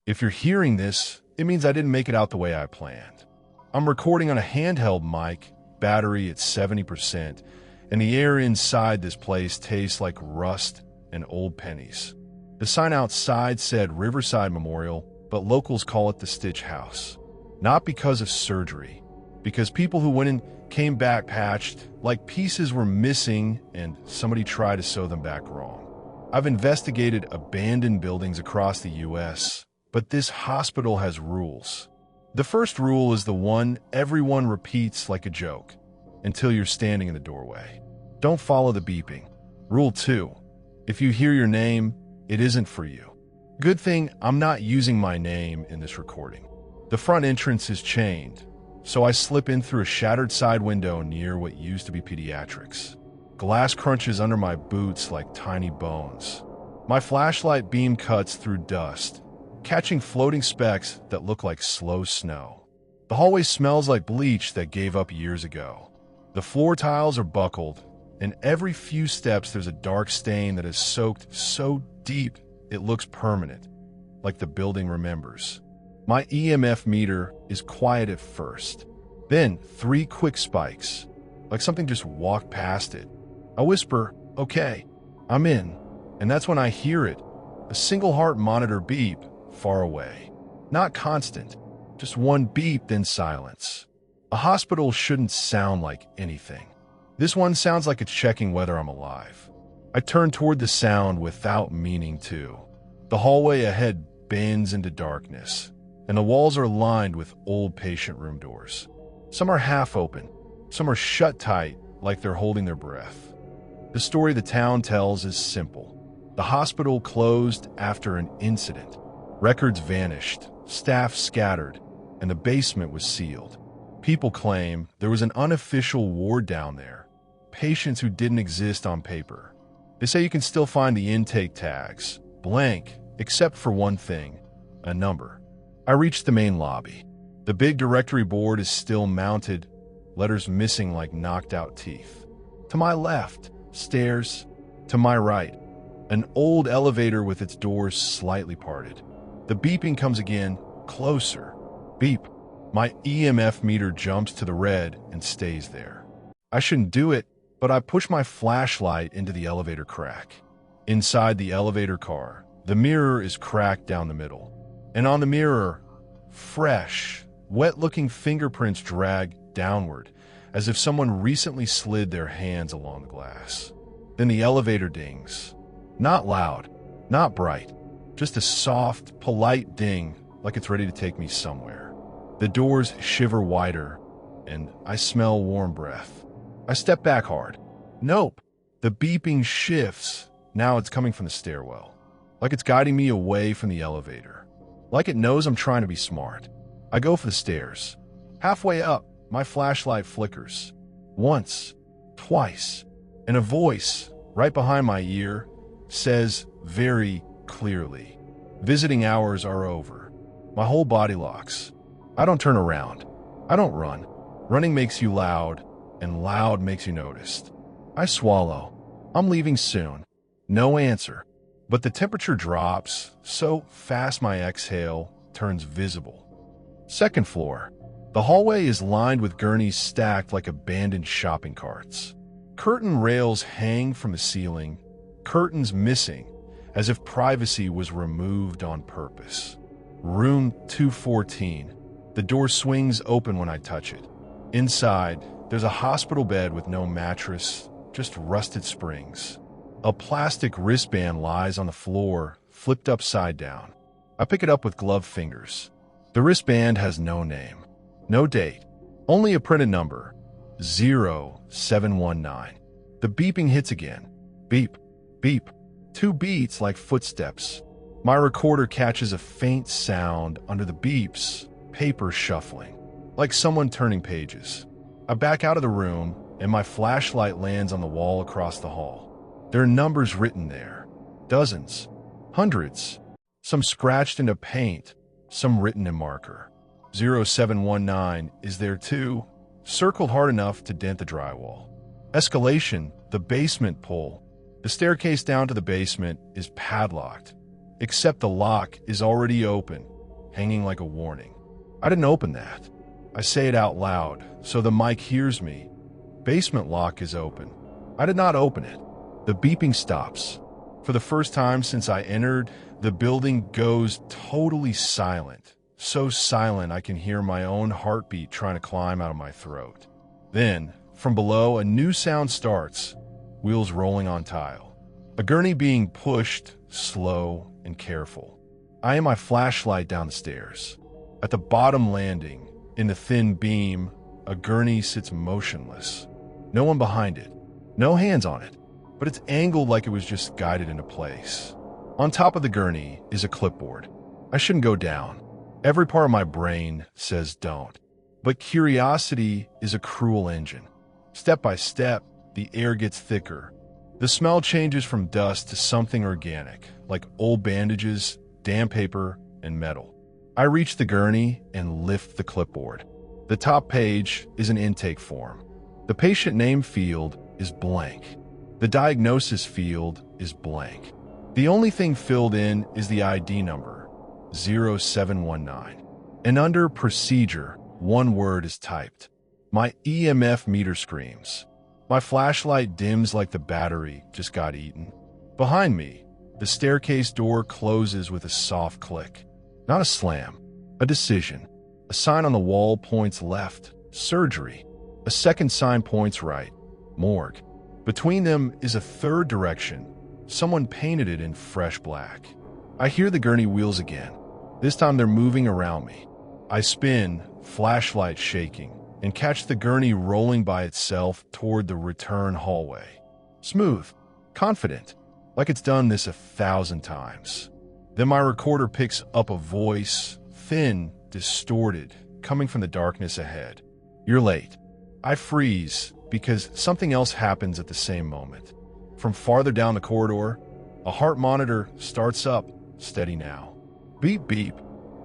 If you're hearing this, it means I didn't make it out the way I planned. I'm recording on a handheld mic, battery at 70%, and the air inside this place tastes like rust and old pennies. The sign outside said Riverside Memorial, but locals call it the Stitch House. Not because of surgery, because people who went in came back patched, like pieces were missing and somebody tried to sew them back wrong. I've investigated abandoned buildings across the US, but this hospital has rules. The first rule is the one everyone repeats like a joke, until you're standing in the doorway. Don't follow the beeping. Rule 2. If you hear your name, it isn't for you. Good thing I'm not using my name in this recording. The front entrance is chained, so I slip in through a shattered side window near what used to be pediatrics. Glass crunches under my boots like tiny bones. My flashlight beam cuts through dust, catching floating specks that look like slow snow. The hallway smells like bleach that gave up years ago. The floor tiles are buckled, and every few steps there's a dark stain that is soaked so deep it looks permanent, like the building remembers. My EMF meter is quiet at first. Then 3 quick spikes, like something just walked past it. I whisper, "Okay, I'm in." And that's when I hear it, a single heart monitor beep far away. Not constant, just one beep, then silence. A hospital shouldn't sound like anything. This one sounds like it's checking whether I'm alive. I turn toward the sound without meaning to. The hallway ahead bends into darkness, and the walls are lined with old patient room doors. Some are half open, some are shut tight like they're holding their breath. The story the town tells is simple. The hospital closed after an incident. Records vanished, staff scattered, and the basement was sealed. People claim there was an unofficial ward down there, patients who didn't exist on paper. They say you can still find the intake tags, blank, except for one thing, a number. I reached the main lobby. The big directory board is still mounted, letters missing like knocked out teeth. To my left, stairs. To my right, an old elevator with its doors slightly parted. The beeping comes again, closer. Beep. My EMF meter jumps to the red and stays there. I shouldn't do it, but I push my flashlight into the elevator crack. Inside the elevator car, the mirror is cracked down the middle. And on the mirror, fresh, wet-looking fingerprints drag downward, as if someone recently slid their hands along the glass. Then the elevator dings. Not loud, not bright, just a soft, polite ding like it's ready to take me somewhere. The doors shiver wider, and I smell warm breath. I step back hard. Nope. The beeping shifts. Now it's coming from the stairwell, like it's guiding me away from the elevator. Like it knows I'm trying to be smart. I go for the stairs. Halfway up, my flashlight flickers. Once, twice, and a voice right behind my ear says very clearly, "Visiting hours are over." My whole body locks. I don't turn around. I don't run. Running makes you loud, and loud makes you noticed. I swallow. I'm leaving soon. No answer. But the temperature drops so fast my exhale turns visible. Second floor. The hallway is lined with gurneys stacked like abandoned shopping carts. Curtain rails hang from the ceiling, curtains missing, as if privacy was removed on purpose. Room 214. The door swings open when I touch it. Inside, there's a hospital bed with no mattress, just rusted springs. A plastic wristband lies on the floor, flipped upside down. I pick it up with gloved fingers. The wristband has no name, no date, only a printed number, 0719. The beeping hits again. Beep, beep. 2 beats like footsteps. My recorder catches a faint sound under the beeps, paper shuffling, like someone turning pages. I back out of the room, and my flashlight lands on the wall across the hall. There are numbers written there. Dozens. Hundreds. Some scratched into paint, some written in marker. 0719 is there too, circled hard enough to dent the drywall. Escalation, the basement pole. The staircase down to the basement is padlocked. except the lock is already open, hanging like a warning. I didn't open that. I say it out loud, so the mic hears me. Basement lock is open. I did not open it. The beeping stops. For the first time since I entered, the building goes totally silent. So silent I can hear my own heartbeat trying to climb out of my throat. Then, from below, a new sound starts, wheels rolling on tile. A gurney being pushed, slow and careful. I aim my flashlight down the stairs. At the bottom landing, in the thin beam, a gurney sits motionless. No one behind it. No hands on it. But it's angled like it was just guided into place. On top of the gurney is a clipboard. I shouldn't go down. Every part of my brain says don't. But curiosity is a cruel engine. Step by step, the air gets thicker. The smell changes from dust to something organic, like old bandages, damp paper, and metal. I reach the gurney and lift the clipboard. The top page is an intake form. The patient name field is blank. The diagnosis field is blank. The only thing filled in is the ID number, 0719. And under procedure, one word is typed. My EMF meter screams. My flashlight dims like the battery just got eaten. Behind me, the staircase door closes with a soft click. Not a slam, a decision. A sign on the wall points left, surgery. A second sign points right, morgue. Between them is a third direction. Someone painted it in fresh black. I hear the gurney wheels again. This time they're moving around me. I spin, flashlight shaking, and catch the gurney rolling by itself toward the return hallway. Smooth, confident, like it's done this 1,000 times. Then my recorder picks up a voice, thin, distorted, coming from the darkness ahead. You're late. I freeze because something else happens at the same moment. From farther down the corridor, a heart monitor starts up, steady now. Beep, beep.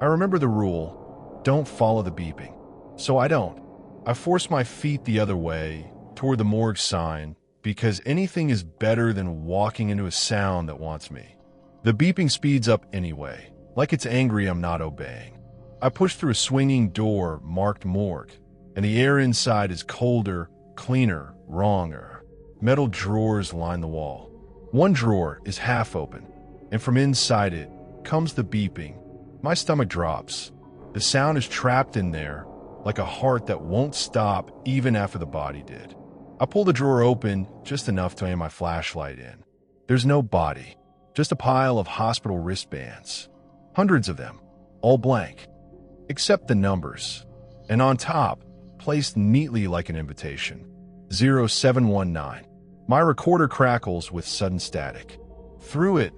I remember the rule, don't follow the beeping. So I don't. I force my feet the other way, toward the morgue sign, because anything is better than walking into a sound that wants me. The beeping speeds up anyway, like it's angry I'm not obeying. I push through a swinging door marked morgue, and the air inside is colder, cleaner, wronger. Metal drawers line the wall. One drawer is half open, and from inside it comes the beeping. My stomach drops. The sound is trapped in there, like a heart that won't stop even after the body did. I pull the drawer open just enough to aim my flashlight in. There's no body, just a pile of hospital wristbands. Hundreds of them, all blank, except the numbers. And on top, placed neatly like an invitation, 0719. My recorder crackles with sudden static. Through it,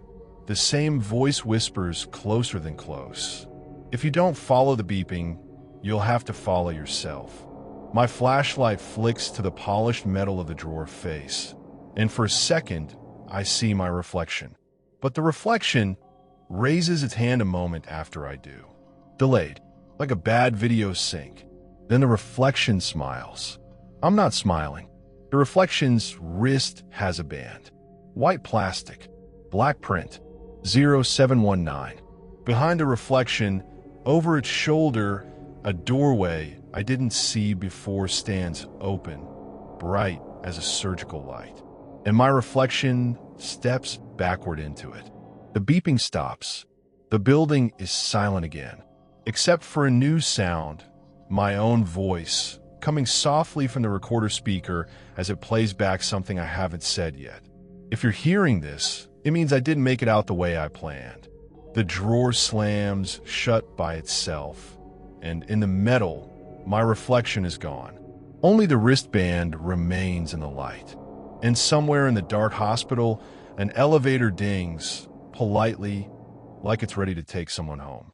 the same voice whispers closer than close. If you don't follow the beeping, you'll have to follow yourself. My flashlight flicks to the polished metal of the drawer face, and for a second, I see my reflection. But the reflection raises its hand a moment after I do. Delayed, like a bad video sync. Then the reflection smiles. I'm not smiling. The reflection's wrist has a band. White plastic, black print, 0719. Behind the reflection, over its shoulder, a doorway I didn't see before stands open, bright as a surgical light. And my reflection steps backward into it. The beeping stops. The building is silent again, except for a new sound, my own voice, coming softly from the recorder speaker as it plays back something I haven't said yet. If you're hearing this, it means I didn't make it out the way I planned. The drawer slams shut by itself, and in the metal, my reflection is gone. Only the wristband remains in the light. And somewhere in the dark hospital, an elevator dings, politely, like it's ready to take someone home.